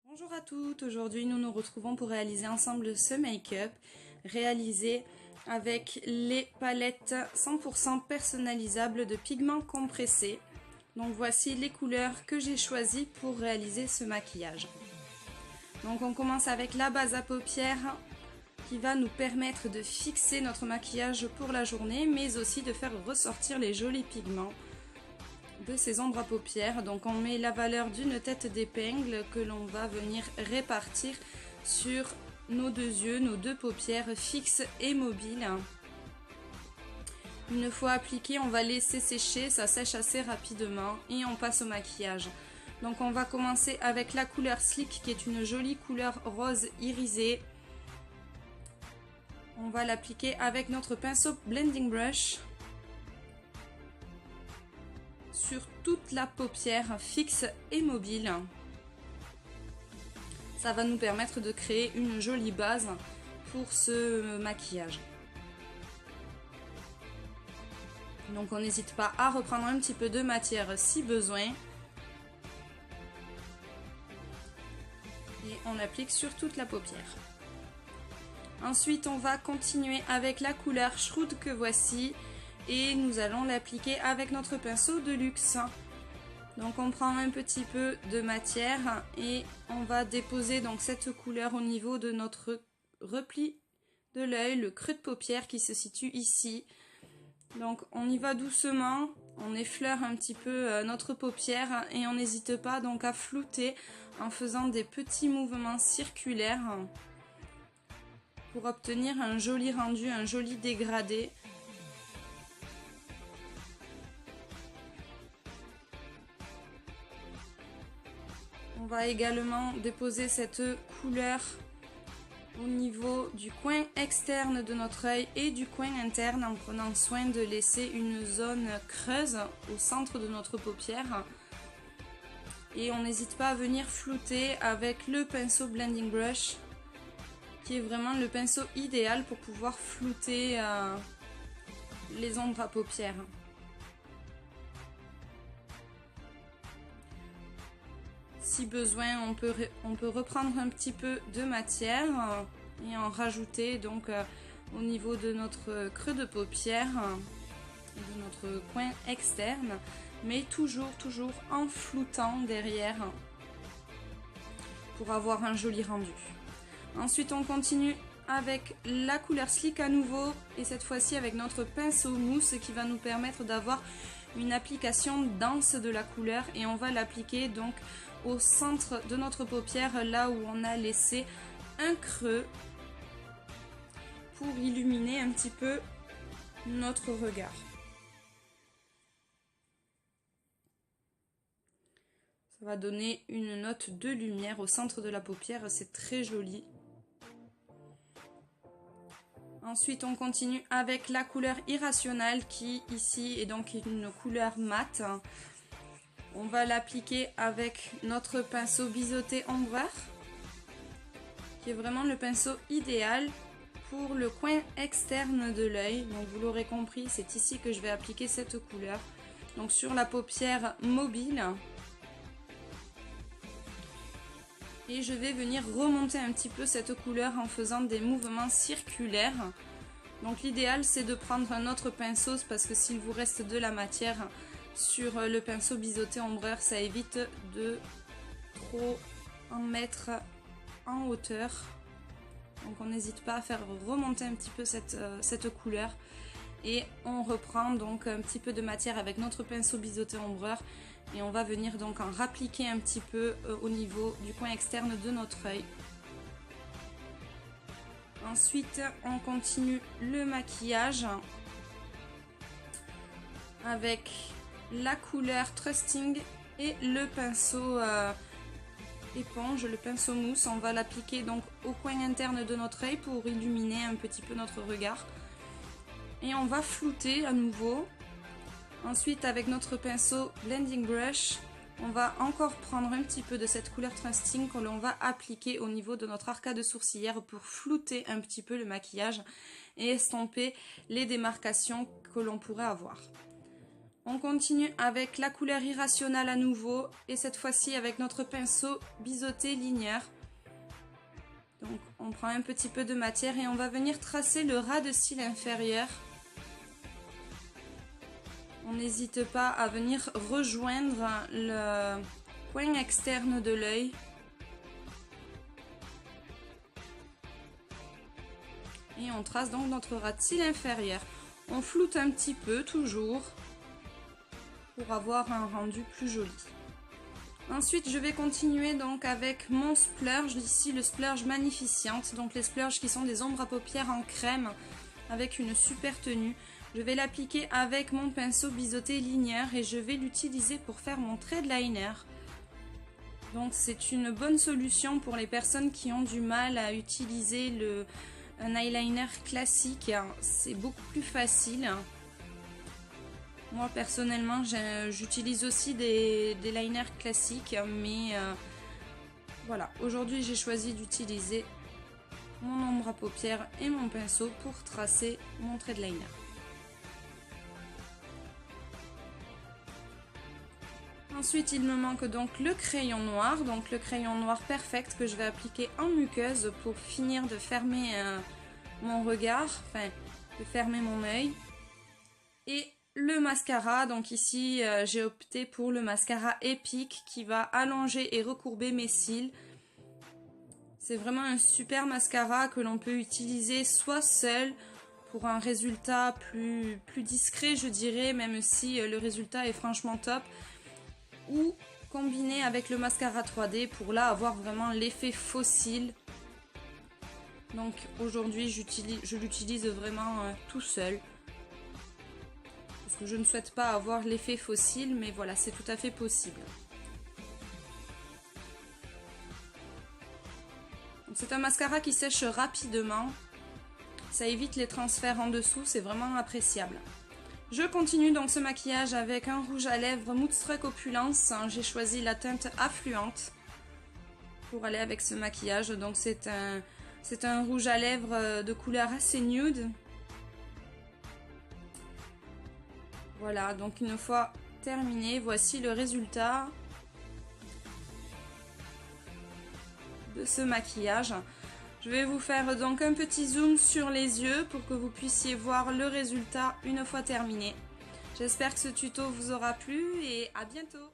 Bonjour à toutes, aujourd'hui nous nous retrouvons pour réaliser ensemble ce make-up réalisé avec les palettes 100% personnalisables de pigments compressés. Donc voici les couleurs que j'ai choisies pour réaliser ce maquillage. Donc on commence avec la base à paupières qui va nous permettre de fixer notre maquillage pour la journée, mais aussi de faire ressortir les jolis pigments de ces ombres à paupières. Donc on met la valeur d'une tête d'épingle que l'on va venir répartir sur nos deux yeux, nos deux paupières fixes et mobiles. Une fois appliqué, on va laisser sécher, ça sèche assez rapidement et on passe au maquillage. Donc on va commencer avec la couleur Slick qui est une jolie couleur rose irisée. On va l'appliquer avec notre pinceau Blending Brush sur toute la paupière fixe et mobile. Ça va nous permettre de créer une jolie base pour ce maquillage. Donc on n'hésite pas à reprendre un petit peu de matière si besoin. Et on l'applique sur toute la paupière. Ensuite on va continuer avec la couleur Shroud que voici. Et nous allons l'appliquer avec notre pinceau de luxe. Donc on prend un petit peu de matière et on va déposer donc cette couleur au niveau de notre repli de l'œil, le creux de paupière qui se situe ici. Donc on y va doucement, on effleure un petit peu notre paupière et on n'hésite pas donc à flouter en faisant des petits mouvements circulaires pour obtenir un joli rendu, un joli dégradé. On va également déposer cette couleur au niveau du coin externe de notre œil et du coin interne en prenant soin de laisser une zone creuse au centre de notre paupière. Et on n'hésite pas à venir flouter avec le pinceau Blending Brush qui est vraiment le pinceau idéal pour pouvoir flouter les ombres à paupières. Si besoin, on peut reprendre un petit peu de matière et en rajouter donc au niveau de notre creux de paupière et de notre coin externe, mais toujours en floutant derrière pour avoir un joli rendu. Ensuite, on continue avec la couleur Slick à nouveau et cette fois-ci avec notre pinceau mousse qui va nous permettre d'avoir une application dense de la couleur et on va l'appliquer donc au centre de notre paupière, là où on a laissé un creux pour illuminer un petit peu notre regard. Ça va donner une note de lumière au centre de la paupière, c'est très joli. Ensuite, on continue avec la couleur Irrationnel qui ici est donc une couleur mate. On va l'appliquer avec notre pinceau biseauté ombreur, qui est vraiment le pinceau idéal pour le coin externe de l'œil. Donc vous l'aurez compris, c'est ici que je vais appliquer cette couleur. Donc sur la paupière mobile. Et je vais venir remonter un petit peu cette couleur en faisant des mouvements circulaires. Donc l'idéal c'est de prendre un autre pinceau parce que s'il vous reste de la matière sur le pinceau biseauté ombreur, ça évite de trop en mettre en hauteur. Donc on n'hésite pas à faire remonter un petit peu cette couleur. Et on reprend donc un petit peu de matière avec notre pinceau biseauté ombreur. Et on va venir donc en rappliquer un petit peu au niveau du coin externe de notre œil. Ensuite, on continue le maquillage avec la couleur Trusting et le pinceau éponge, le pinceau mousse. On va l'appliquer donc au coin interne de notre œil pour illuminer un petit peu notre regard. Et on va flouter à nouveau. Ensuite, avec notre pinceau Blending Brush, on va encore prendre un petit peu de cette couleur Trusting que l'on va appliquer au niveau de notre arcade sourcilière pour flouter un petit peu le maquillage et estomper les démarcations que l'on pourrait avoir. On continue avec la couleur irrationnelle à nouveau et cette fois-ci avec notre pinceau biseauté linéaire. Donc on prend un petit peu de matière et on va venir tracer le ras de cils inférieur. On n'hésite pas à venir rejoindre le coin externe de l'œil. Et on trace donc notre ras de cils inférieur. On floute un petit peu toujours pour avoir un rendu plus joli. Ensuite, je vais continuer donc avec mon splurge, ici le splurge Magnificente, donc les splurges qui sont des ombres à paupières en crème avec une super tenue. Je vais l'appliquer avec mon pinceau biseauté linéaire et je vais l'utiliser pour faire mon trait de liner. Donc c'est une bonne solution pour les personnes qui ont du mal à utiliser un eyeliner classique, c'est beaucoup plus facile. Moi personnellement j'utilise aussi des liners classiques, mais voilà, aujourd'hui j'ai choisi d'utiliser mon ombre à paupières et mon pinceau pour tracer mon trait de liner. Ensuite il me manque donc le crayon noir, donc le crayon noir Perfect que je vais appliquer en muqueuse pour finir de fermer mon regard, enfin de fermer mon œil. Et le mascara, donc ici j'ai opté pour le mascara Epic qui va allonger et recourber mes cils. C'est vraiment un super mascara que l'on peut utiliser soit seul pour un résultat plus discret je dirais, même si le résultat est franchement top, ou combiné avec le mascara 3D pour là avoir vraiment l'effet faux cils. Donc aujourd'hui je l'utilise vraiment tout seul. Parce que je ne souhaite pas avoir l'effet faux cils, mais voilà, c'est tout à fait possible. C'est un mascara qui sèche rapidement. Ça évite les transferts en dessous, c'est vraiment appréciable. Je continue donc ce maquillage avec un rouge à lèvres Moodstruck Opulence. J'ai choisi la teinte affluente pour aller avec ce maquillage. Donc c'est un rouge à lèvres de couleur assez nude. Voilà, donc une fois terminé, voici le résultat de ce maquillage. Je vais vous faire donc un petit zoom sur les yeux pour que vous puissiez voir le résultat une fois terminé. J'espère que ce tuto vous aura plu et à bientôt!